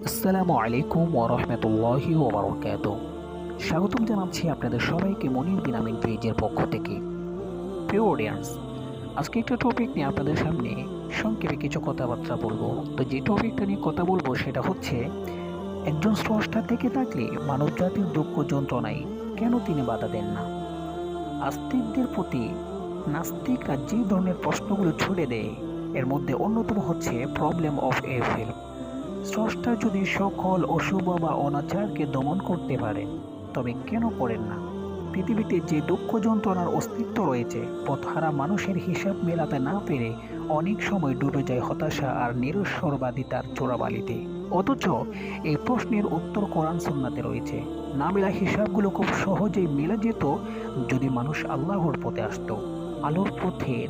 আসসালামু আলাইকুম ওয়া রাহমাতুল্লাহি ওয়া বারাকাতুহু। স্বাগতম জানাচ্ছি আপনাদের সবাইকে মনির বিন আমিন পেজের পক্ষ থেকে। প্রিয় অডিয়েন্স, আজকে একটা টপিক নিয়ে আপনাদের সামনে সংক্ষেপে কিছু কথাবার্তা বলবো। তো যে টপিকটা নিয়ে কথা বলবো সেটা হচ্ছে, একজন স্রষ্টা থেকে থাকলে মানব জাতির দুঃখ যন্ত্রণায় কেন তিনি বাধা দেন না? আস্তিকদের প্রতি নাস্তিকরা যে ধরনের প্রশ্নগুলো ছুড়ে দেয়, এর মধ্যে অন্যতম হচ্ছে প্রবলেম অফ এভিল। স্রষ্টা যদি সকল অশুভ বা অনাচারকে দমন করতে পারেন, তবে কেন করেন না? পৃথিবীতে যে দুঃখ যন্ত্রণার অস্তিত্ব রয়েছে, পথহারা মানুষের হিসাব মেলাতে না পেরে অনেক সময় ডুবে যায় হতাশা আর নিরস্বরবাদিতার চোরাবালিতে। অথচ এই প্রশ্নের উত্তর কোরআন সুন্নাতে রয়েছে। না মেলা হিসাবগুলো খুব সহজেই মেলা যেত যদি মানুষ আল্লাহর পথে আসতো। আলোর পথের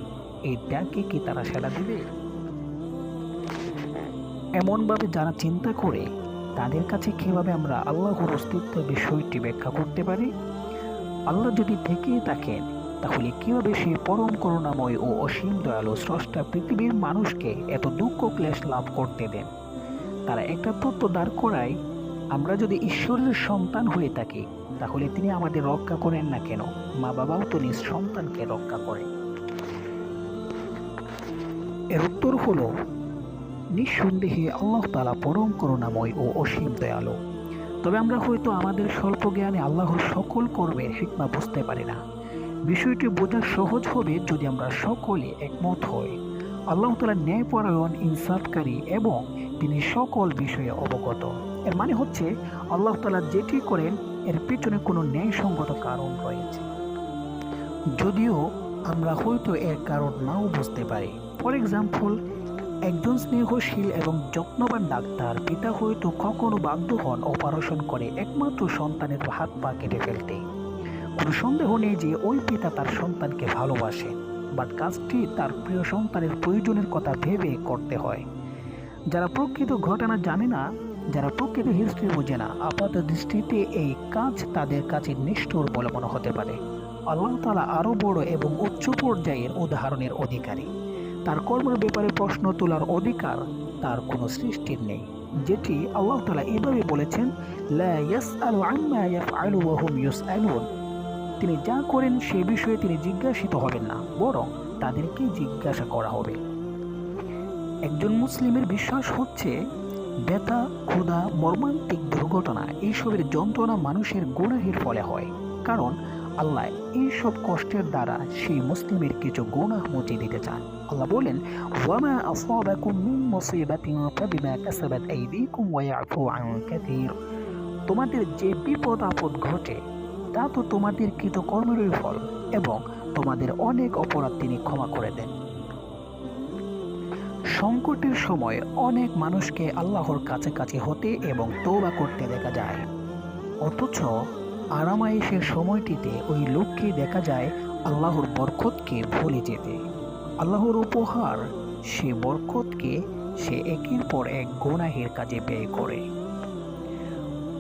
এই ডাকে কি তারা সাড়া দিবে? এমনভাবে যারা চিন্তা করে, তাদের কাছে কিভাবে আমরা আল্লাহর অস্তিত্ব বিষয়টি ব্যাখ্যা করতে পারি? আল্লাহ যদি থেকেই থাকেন, তাহলে কিভাবে সেই পরম করুণাময় ও অসীম দয়ালু স্রষ্টা পৃথিবীর মানুষকে এত দুঃখ ক্লেশ লাভ করতে দেন? তারা একটা তত্ত্ব দাঁড় করায়, আমরা যদি ঈশ্বরের সন্তান হয়ে থাকি, তাহলে তিনি আমাদের রক্ষা করেন না কেন? মা বাবাও তো নিজ সন্তানকে রক্ষা করেন। এর উত্তর হলো, নিঃসন্দেহে আল্লাহ তাআলা পরম করুণাময় ও অসীম দয়ালু। তবে আমরা হয়তো আমাদের স্বল্প জ্ঞানে আল্লাহর সকল কর্মের হিকমা বুঝতে পারি না। বিষয়টি বোঝা সহজ হবে যদি আমরা সকলে একমত হই, আল্লাহ তাআলা ন্যায়পরায়ণ, ইনসাফকারী এবং তিনি সকল বিষয়ে অবগত। এর মানে হচ্ছে, আল্লাহ তাআলা যেটি করেন এর পেছনে কোনো ন্যায়সঙ্গত কারণ রয়েছে, যদিও আমরা হয়তো এর কারণ নাও বুঝতে পারি। ফর এক্সাম্পল, একজন স্নেহশীল এবং যত্নবান ডাক্তার পিতা হয়তো কখনো বাধ্য হন অপারেশন করে একমাত্র সন্তানের হাত পা কেটে ফেলতে। কোনো সন্দেহ নেই যে ওই পিতা তার সন্তানকে ভালোবাসেন, বাট কাজটি তার প্রিয় সন্তানের প্রয়োজনের কথা ভেবে করতে হয়। যারা প্রকৃত ঘটনা জানে না, যারা প্রকৃত হিস্ট্রি বোঝে না, আপাত দৃষ্টিতে এই কাজ তাদের কাছে নিষ্ঠুর বলে মনে হতে পারে। আল্লাহ তাআলা আরও বড় এবং উচ্চ পর্যায়ের উদাহরণের অধিকারী। তার কর্মের ব্যাপারে প্রশ্ন তোলার অধিকার তার কোনো সৃষ্টির নেই, যেটি আল্লাহ তাআলা এভাবে বলেছেন, লা ইয়াসআলু আম্মা ইয়াফআলু ওয়া হুম ইউসআলুন। তিনি যা করেন সে বিষয়ে তিনি জিজ্ঞাসিত হবেন না, বরং তাদেরকে জিজ্ঞাসা করা হবে। একজন মুসলিমের বিশ্বাস হচ্ছে, ব্যথা, ক্ষুধা, মর্মান্তিক দুর্ঘটনা এইসবের যন্ত্রণা মানুষের গুনাহের ফলে হয়। কারণ আল্লাহ এইসব কষ্টের দ্বারা সেই মুসলিমের কিছু গুনাহ মুছে দিতে চান। আল্লাহ বলেন, ওয়ামা আসাবাকুম মিন মুসিবাতিন ফাবিমা কাসাবাত আইদিকুম ওয়া ইয়াফু আন কাসীর। তোমাদের যে বিপদ আপদ ঘটে তা তো তোমাদের কৃতকর্মেরই ফল, এবং তোমাদের অনেক অপরাধ তিনি ক্ষমা করে দেন। সংকটের সময় অনেক মানুষকে আল্লাহর কাছাকাছি হতে এবং তওবা করতে দেখা যায়, অথচ আরামায়েশের সময়টিতে ওই লোককে দেখা যায় আল্লাহর বরকতকে ভুলে যেতে। আল্লাহর উপহার সে বরকতকে সে একের পর এক গুনাহের কাজে ব্যয় করে।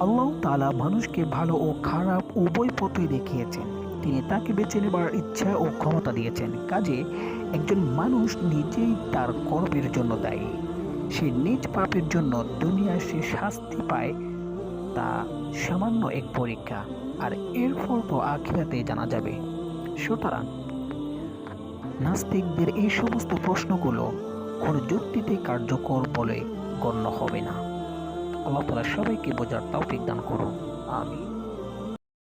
আল্লাহ তাআলা মানুষকে ভালো ও খারাপ উভয় পথই দেখিয়েছেন। তিনি তাকে বেছে নেবার ইচ্ছা ও ক্ষমতা দিয়েছেন। কাজে একজন মানুষ নিজেই তার কর্মের জন্য দায়ী। সে নিজ পাপের জন্য দুনিয়ায় সে শাস্তি পায়, তা সামান্য এক পরীক্ষা, আর এর ফল তো আখিরাতে জানা যাবে। সুতরাং নাস্তিকদের এই সমস্ত প্রশ্নগুলো কোনো যুক্তিতে কার্যকর বলে গণ্য হবে না। আল্লাহ তাআলা সবাইকে বোঝার তৌফিক দান করুন। আমিন।